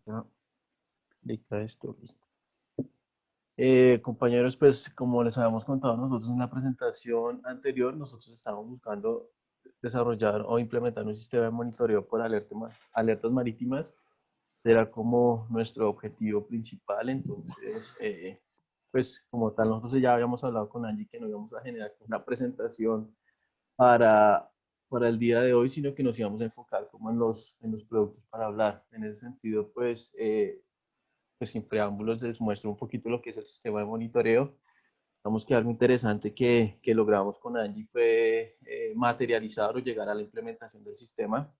Ah, listo, esto, listo. Compañeros, pues como les habíamos contado nosotros en la presentación anterior, nosotros estamos buscando desarrollar o implementar un sistema de monitoreo por alertas marítimas. Será como nuestro objetivo principal. Entonces, pues como tal, nosotros ya habíamos hablado con Angie que no íbamos a generar una presentación para, para el día de hoy, sino que nos íbamos a enfocar como en los productos para hablar. En ese sentido, pues sin preámbulos les muestro un poquito lo que es el sistema de monitoreo. Digamos que algo interesante que logramos con Angie fue materializar o llegar a la implementación del sistema,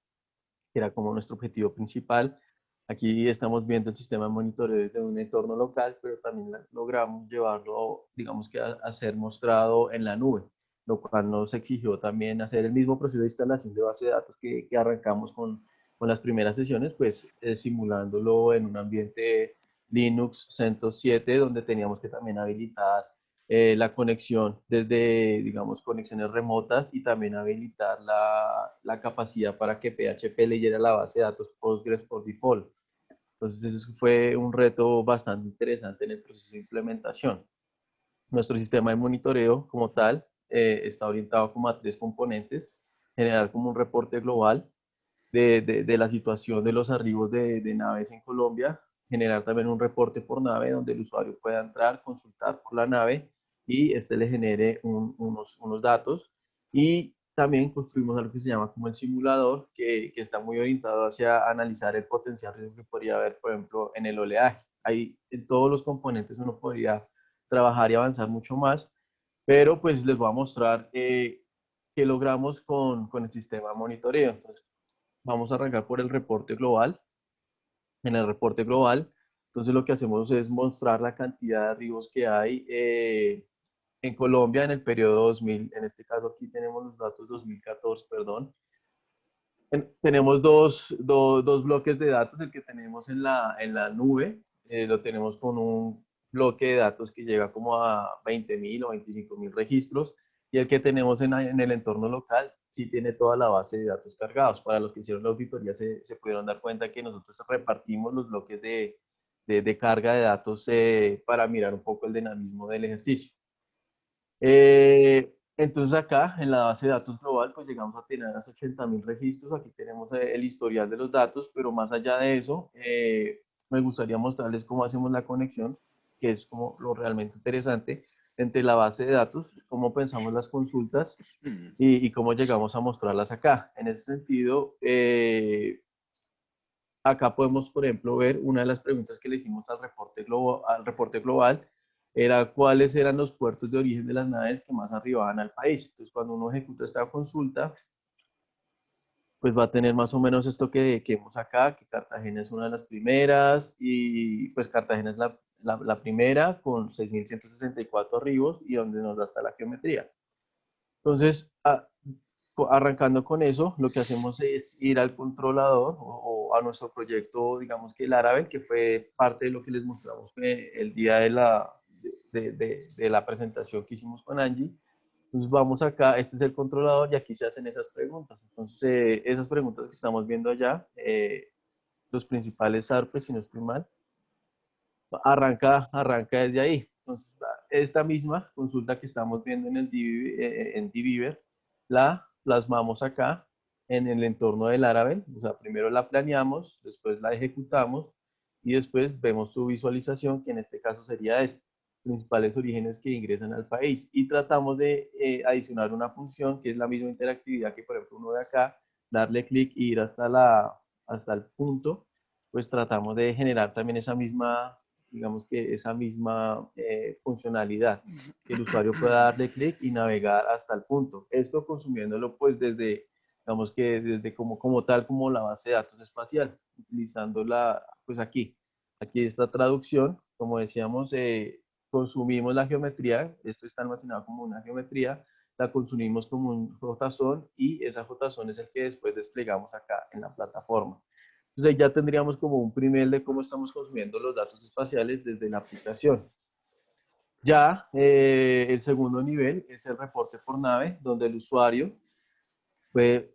que era como nuestro objetivo principal. Aquí estamos viendo el sistema de monitoreo desde un entorno local, pero también logramos llevarlo, digamos que a ser mostrado en la nube, lo cual nos exigió también hacer el mismo proceso de instalación de base de datos que arrancamos con las primeras sesiones, pues simulándolo en un ambiente Linux CentOS 7, donde teníamos que también habilitar la conexión desde, digamos, conexiones remotas y también habilitar la capacidad para que PHP leyera la base de datos Postgres por default. Entonces, eso fue un reto bastante interesante en el proceso de implementación. Nuestro sistema de monitoreo como tal está orientado como a tres componentes: generar como un reporte global de la situación de los arribos de naves en Colombia, generar también un reporte por nave donde el usuario pueda entrar, consultar por la nave y este le genere unos datos. Y también construimos algo que se llama como el simulador, que está muy orientado hacia analizar el potencial riesgo que podría haber, por ejemplo, en el oleaje. Ahí en todos los componentes uno podría trabajar y avanzar mucho más, pero pues les voy a mostrar qué logramos con el sistema de monitoreo. Entonces, vamos a arrancar por el reporte global. En el reporte global, entonces lo que hacemos es mostrar la cantidad de arribos que hay en Colombia en el periodo 2000. En este caso aquí tenemos los datos 2014, perdón. Tenemos dos bloques de datos. El que tenemos en la nube, lo tenemos con un bloque de datos que llega como a 20.000 o 25.000 registros, y el que tenemos en el entorno local sí tiene toda la base de datos cargados. Para los que hicieron la auditoría se pudieron dar cuenta que nosotros repartimos los bloques de carga de datos para mirar un poco el dinamismo del ejercicio. Entonces acá en la base de datos global pues llegamos a tener hasta 80.000 registros. Aquí tenemos el historial de los datos, pero más allá de eso, me gustaría mostrarles cómo hacemos la conexión, que es como lo realmente interesante, entre la base de datos, cómo pensamos las consultas y cómo llegamos a mostrarlas acá. En ese sentido, acá podemos, por ejemplo, ver una de las preguntas que le hicimos al reporte global, era cuáles eran los puertos de origen de las naves que más arribaban al país. Entonces, cuando uno ejecuta esta consulta, pues va a tener más o menos esto que vemos acá, que Cartagena es una de las primeras, y pues Cartagena es la primera con 6.164 arribos y donde nos da hasta la geometría. Entonces, arrancando con eso, lo que hacemos es ir al controlador o a nuestro proyecto, digamos que el Laravel, que fue parte de lo que les mostramos el día de la presentación que hicimos con Angie. Entonces vamos acá, este es el controlador y aquí se hacen esas preguntas. Entonces, esas preguntas que estamos viendo allá, los principales ARPes, si no estoy mal, arranca desde ahí. Entonces, esta misma consulta que estamos viendo en dbeaver, la plasmamos acá en el entorno del Laravel. O sea, primero la planeamos, después la ejecutamos y después vemos su visualización, que en este caso sería este: principales orígenes que ingresan al país. Y tratamos de adicionar una función que es la misma interactividad que, por ejemplo, uno de acá, darle clic e ir hasta el punto. Pues tratamos de generar también esa misma, digamos que esa misma funcionalidad, que el usuario pueda darle clic y navegar hasta el punto. Esto consumiéndolo pues desde, digamos que desde como tal, como la base de datos espacial, utilizándola pues aquí esta traducción, como decíamos, consumimos la geometría. Esto está almacenado como una geometría, la consumimos como un JSON y esa JSON es el que después desplegamos acá en la plataforma. Entonces ya tendríamos como un primer de cómo estamos consumiendo los datos espaciales desde la aplicación. Ya el segundo nivel es el reporte por nave, donde el usuario puede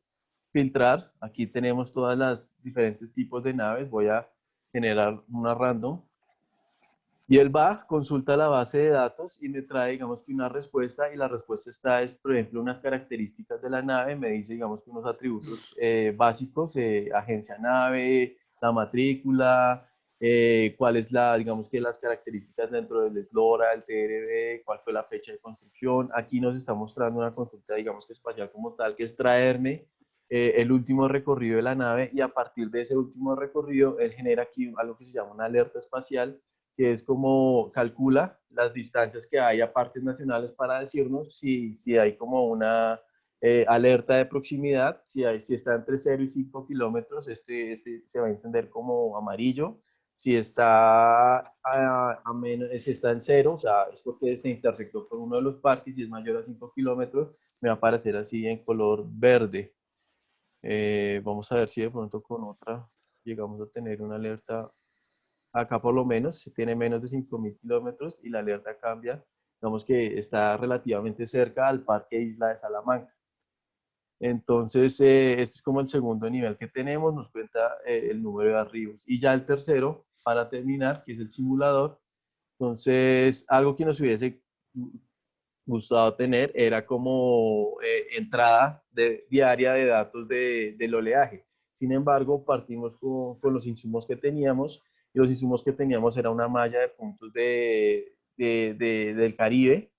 filtrar. Aquí tenemos todas las diferentes tipos de naves. Voy a generar una random. Y él va, consulta la base de datos y me trae, digamos, que una respuesta, y la respuesta está, es, por ejemplo, unas características de la nave, me dice, digamos, que unos atributos básicos, agencia nave, la matrícula, cuál es la, digamos, que las características dentro del SLORA, el TRB, cuál fue la fecha de construcción. Aquí nos está mostrando una consulta, digamos, que espacial como tal, que es traerme el último recorrido de la nave, y a partir de ese último recorrido, él genera aquí algo que se llama una alerta espacial, que es como calcula las distancias que hay a parques nacionales para decirnos si hay como una alerta de proximidad. Si está entre 0 y 5 kilómetros, este se va a encender como amarillo. Si está, si está en cero, o sea, es porque se intersectó con uno de los parques, y es mayor a 5 kilómetros, me va a aparecer así en color verde. Vamos a ver si de pronto con otra llegamos a tener una alerta. Acá por lo menos si tiene menos de 5.000 kilómetros y la alerta cambia. Digamos que está relativamente cerca al Parque Isla de Salamanca. Entonces, este es como el segundo nivel que tenemos, nos cuenta el número de arribos. Y ya el tercero, para terminar, que es el simulador. Entonces, algo que nos hubiese gustado tener era como entrada diaria de datos del oleaje. Sin embargo, partimos con los insumos que teníamos, y los insumos que teníamos era una malla de puntos del Caribe,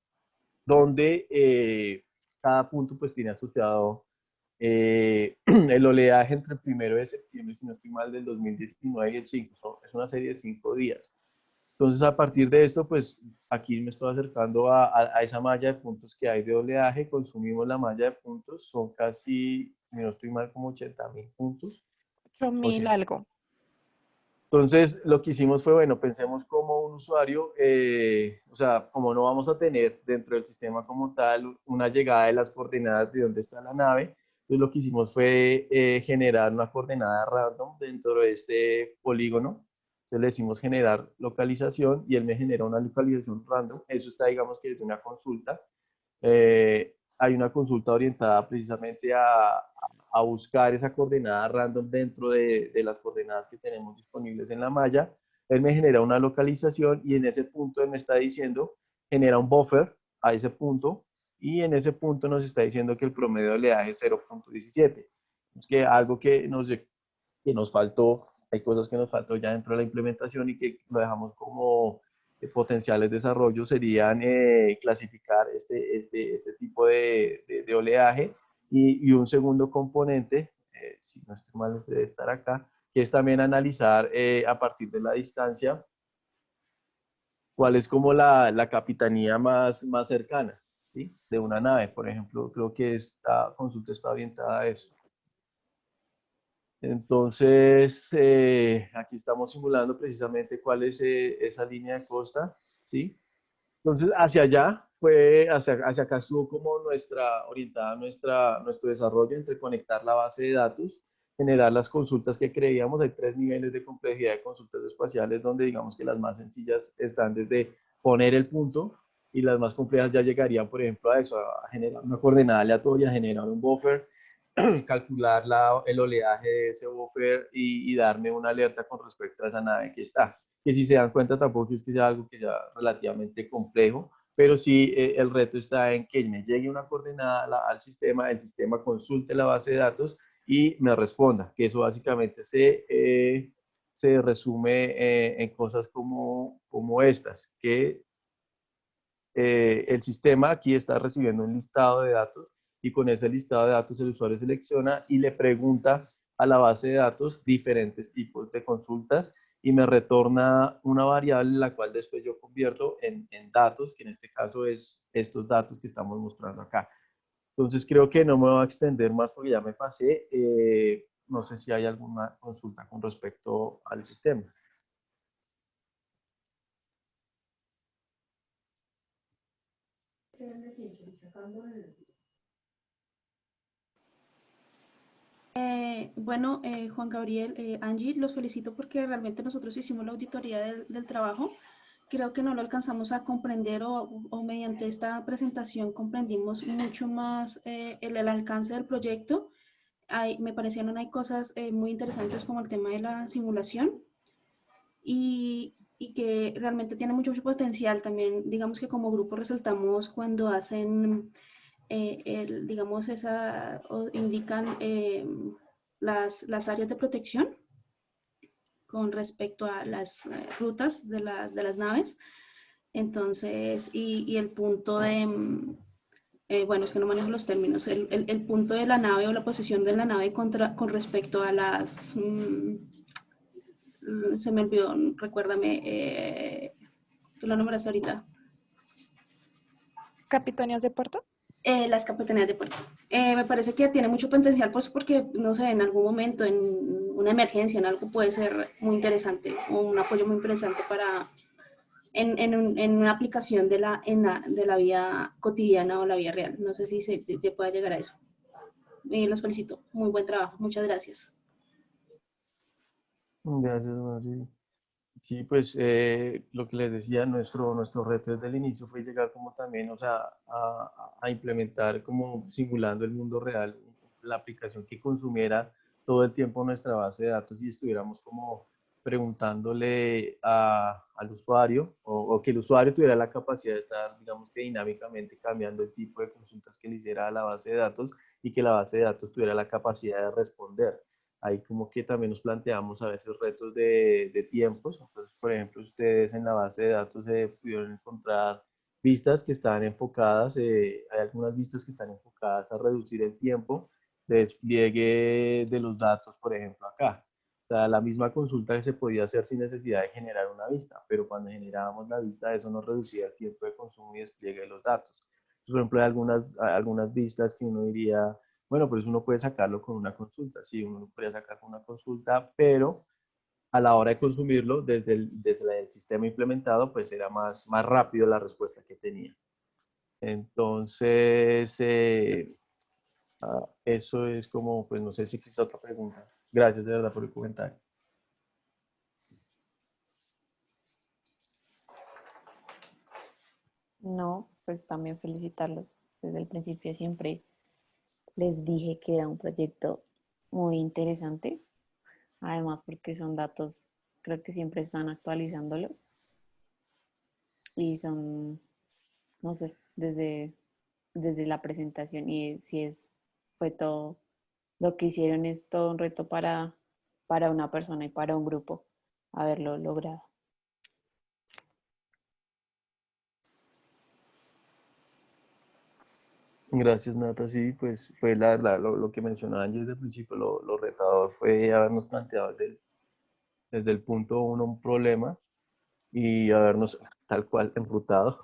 donde cada punto pues tiene asociado el oleaje entre el 1 de septiembre, si no estoy mal, del 2019 y el 5. Es una serie de 5 días. Entonces, a partir de esto, pues aquí me estoy acercando a esa malla de puntos que hay de oleaje. Consumimos la malla de puntos, son casi, si no estoy mal, como 80.000 puntos. 8000 algo. Entonces, lo que hicimos fue, bueno, pensemos como un usuario, o sea, como no vamos a tener dentro del sistema como tal una llegada de las coordenadas de dónde está la nave. Entonces, lo que hicimos fue generar una coordenada random dentro de este polígono. Entonces, le decimos generar localización, y él me genera una localización random. Eso está, digamos, que es una consulta. Hay una consulta orientada precisamente a buscar esa coordenada random dentro de las coordenadas que tenemos disponibles en la malla. Él me genera una localización, y en ese punto él me está diciendo, genera un buffer a ese punto, y en ese punto nos está diciendo que el promedio de oleaje es 0.17. Es que algo que nos faltó, hay cosas que nos faltó ya dentro de la implementación y que lo dejamos como potenciales desarrollos, serían clasificar este tipo de oleaje, y un segundo componente, si no estoy mal, debe estar acá, que es también analizar a partir de la distancia cuál es como la capitanía más cercana, ¿sí? De una nave. Por ejemplo, creo que esta consulta está orientada a eso. Entonces, aquí estamos simulando precisamente cuál es esa línea de costa, ¿sí? Entonces, hacia allá hacia acá estuvo como orientada nuestro desarrollo, entre conectar la base de datos, generar las consultas que creíamos. Hay 3 niveles de complejidad de consultas espaciales, donde digamos que las más sencillas están desde poner el punto, y las más complejas ya llegarían, por ejemplo, a eso, a generar una coordenada aleatoria, generar un buffer, calcular el oleaje de ese buffer, y darme una alerta con respecto a esa nave que está. Que si se dan cuenta tampoco es que sea algo que sea relativamente complejo, pero sí el reto está en que me llegue una coordenada al sistema, el sistema consulte la base de datos y me responda, que eso básicamente se resume en cosas como estas, que el sistema aquí está recibiendo un listado de datos, y con ese listado de datos el usuario selecciona y le pregunta a la base de datos diferentes tipos de consultas, y me retorna una variable la cual después yo convierto en datos, que en este caso es estos datos que estamos mostrando acá. Entonces creo que no me voy a extender más porque ya me pasé. No sé si hay alguna consulta con respecto al sistema. Bueno, Juan Gabriel, Angie, los felicito porque realmente nosotros hicimos la auditoría del trabajo. Creo que no lo alcanzamos a comprender, o mediante esta presentación comprendimos mucho más el alcance del proyecto. Me parecieron hay cosas muy interesantes como el tema de la simulación. y que realmente tiene mucho, mucho potencial. También, digamos que como grupo resaltamos cuando hacen, digamos, o indican las áreas de protección con respecto a las rutas de las naves. Entonces, y el punto de, bueno, es que no manejo los términos, el punto de la nave o la posición de la nave con respecto a las, se me olvidó, recuérdame, tú lo nombraste ahorita. ¿Capitanías de puerto? Las capitanías de puerto. Me parece que tiene mucho potencial, pues porque, no sé, en algún momento, en una emergencia, en algo puede ser muy interesante, o un apoyo muy interesante para, en una aplicación de la vida cotidiana o la vida real. No sé si se pueda llegar a eso. Los felicito. Muy buen trabajo. Muchas gracias. Gracias, Mari. Sí, pues lo que les decía, nuestro reto desde el inicio fue llegar como también, o sea, a implementar como simulando el mundo real, la aplicación que consumiera todo el tiempo nuestra base de datos y estuviéramos como preguntándole al usuario o que el usuario tuviera la capacidad de estar, digamos que dinámicamente cambiando el tipo de consultas que le hiciera a la base de datos y que la base de datos tuviera la capacidad de responder. Ahí como que también nos planteamos a veces retos de tiempos. Entonces, por ejemplo, ustedes en la base de datos se pudieron encontrar vistas que están enfocadas, hay algunas vistas que están enfocadas a reducir el tiempo de despliegue de los datos, por ejemplo, acá. O sea, la misma consulta que se podía hacer sin necesidad de generar una vista, pero cuando generábamos la vista, eso nos reducía el tiempo de consumo y despliegue de los datos. Por ejemplo, hay algunas vistas que uno diría, bueno, pues uno puede sacarlo con una consulta, sí, uno lo podría sacar con una consulta, pero a la hora de consumirlo, desde el sistema implementado, pues era más rápido la respuesta que tenía. Entonces, eso es como, pues no sé si existe otra pregunta. Gracias de verdad por el comentario. No, pues también felicitarlos. Desde el principio siempre les dije que era un proyecto muy interesante, además porque son datos, creo que siempre están actualizándolos y son, no sé, desde la presentación y si es, fue todo, lo que hicieron es todo un reto para una persona y para un grupo haberlo logrado. Gracias, Nata. Sí, pues fue la verdad lo que mencionaba Angie desde el principio, lo retador fue habernos planteado desde el punto uno un problema y habernos tal cual enrutado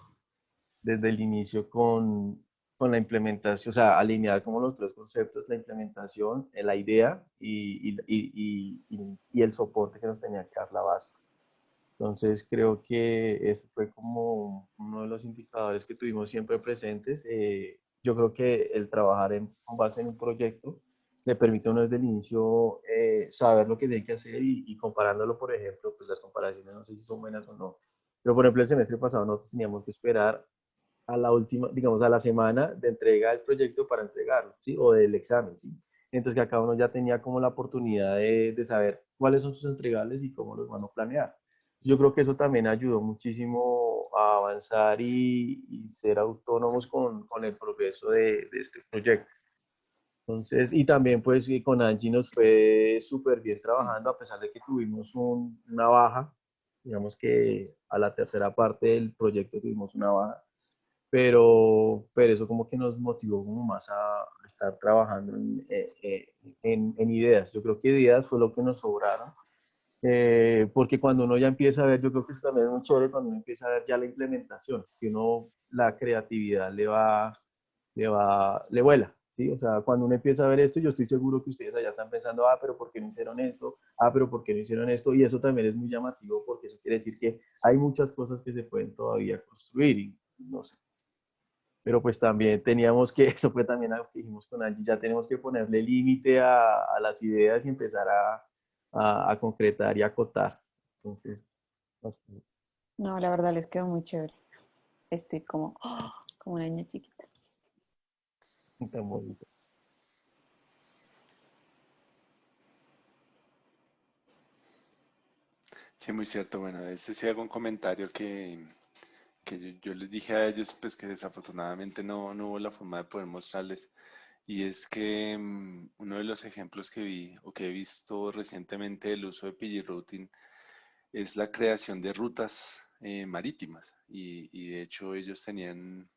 desde el inicio con la implementación, o sea, alinear como los tres conceptos, la implementación, la idea y el soporte que nos tenía que dar la base. Entonces creo que ese fue como uno de los indicadores que tuvimos siempre presentes. Yo creo que el trabajar con base en un proyecto le permite a uno desde el inicio saber lo que tiene que hacer y comparándolo, por ejemplo, pues las comparaciones no sé si son buenas o no, pero por ejemplo el semestre pasado nosotros teníamos que esperar a la última, digamos, a la semana de entrega del proyecto para entregarlo, ¿sí? O del examen, ¿sí? Entonces que cada uno ya tenía como la oportunidad de saber cuáles son sus entregables y cómo los van a planear. Yo creo que eso también ayudó muchísimo a avanzar y ser autónomos con el progreso de este proyecto. Entonces, y también pues con Angie nos fue súper bien trabajando, a pesar de que tuvimos una baja, digamos que a la tercera parte del proyecto tuvimos una baja, pero eso como que nos motivó como más a estar trabajando en ideas. Yo creo que ideas fue lo que nos sobraron, porque cuando uno ya empieza a ver, yo creo que eso también es muy chévere cuando uno empieza a ver ya la implementación, que uno la creatividad le vuela, ¿sí? O sea, cuando uno empieza a ver esto, yo estoy seguro que ustedes allá están pensando, pero ¿por qué no hicieron esto? Pero ¿por qué no hicieron esto? Y eso también es muy llamativo porque eso quiere decir que hay muchas cosas que se pueden todavía construir y no sé, pero pues también teníamos que, eso fue también algo que dijimos con Angie, ya tenemos que ponerle límite a las ideas y empezar a concretar y acotar. Entonces, no sé, No, la verdad les quedó muy chévere. Estoy como, como una niña chiquita. tan bonito. Sí, muy cierto. Bueno, este sí hago un comentario que yo les dije a ellos, pues que desafortunadamente no hubo la forma de poder mostrarles. Y es que uno de los ejemplos que vi o que he visto recientemente del uso de PagerRouting es la creación de rutas marítimas. Y de hecho ellos tenían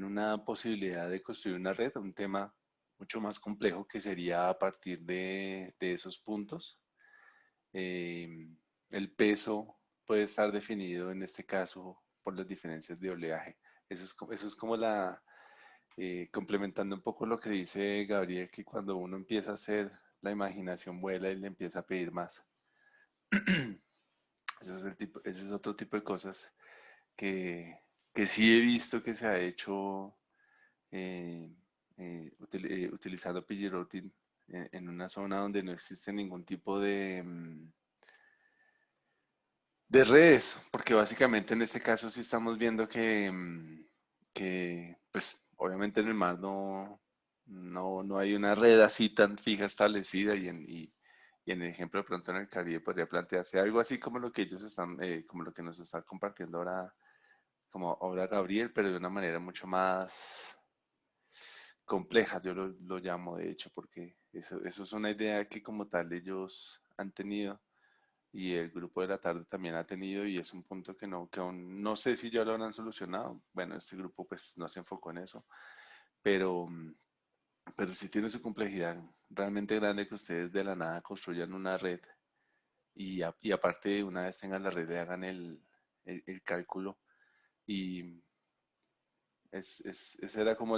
una posibilidad de construir una red, un tema mucho más complejo que sería a partir de esos puntos. Eh, el peso puede estar definido en este caso por las diferencias de oleaje. Eso es como complementando un poco lo que dice Gabriel, que cuando uno empieza a hacer, la imaginación vuela y le empieza a pedir más. Ese es otro tipo de cosas que, que sí he visto que se ha hecho eh, utilizando PagerRouting en una zona donde no existe ningún tipo de redes, porque básicamente en este caso sí estamos viendo que pues obviamente en el mar no hay una red así tan fija establecida y en el ejemplo de pronto en el Caribe podría plantearse algo así como lo que ellos están, como lo que nos está compartiendo ahora, como ahora Gabriel, pero de una manera mucho más compleja, yo lo llamo de hecho, porque eso es una idea que como tal ellos han tenido y el grupo de la tarde también ha tenido y es un punto que aún no sé si ya lo habrán solucionado. Bueno, este grupo pues no se enfocó en eso, pero, pero sí tiene su complejidad realmente grande que ustedes de la nada construyan una red y aparte una vez tengan la red hagan el cálculo y ese era como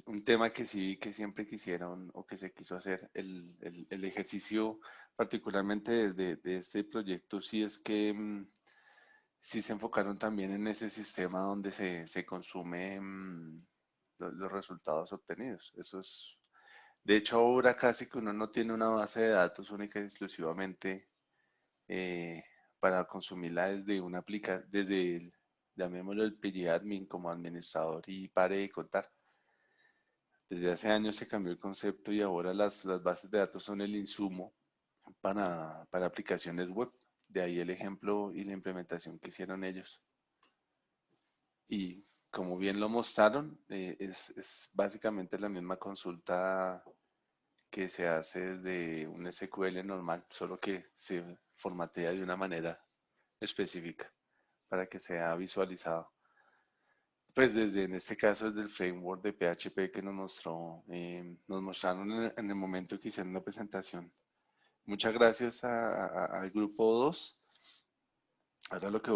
un tema que sí que siempre quisieron o que se quiso hacer. El ejercicio, particularmente desde de este proyecto, sí es que sí se enfocaron también en ese sistema donde se consume los resultados obtenidos. Eso es, de hecho, ahora casi que uno no tiene una base de datos única y exclusivamente eh, para consumirla desde una desde llamémoslo el PG Admin como administrador y pare de contar. Desde hace años se cambió el concepto y ahora las bases de datos son el insumo para aplicaciones web. De ahí el ejemplo y la implementación que hicieron ellos. Y como bien lo mostraron, es básicamente la misma consulta que se hace desde un SQL normal, solo que se formatea de una manera específica para que sea visualizado. Pues desde, en este caso, desde el framework de PHP que nos mostraron en el momento que hicieron la presentación. Muchas gracias al grupo 2. Ahora lo que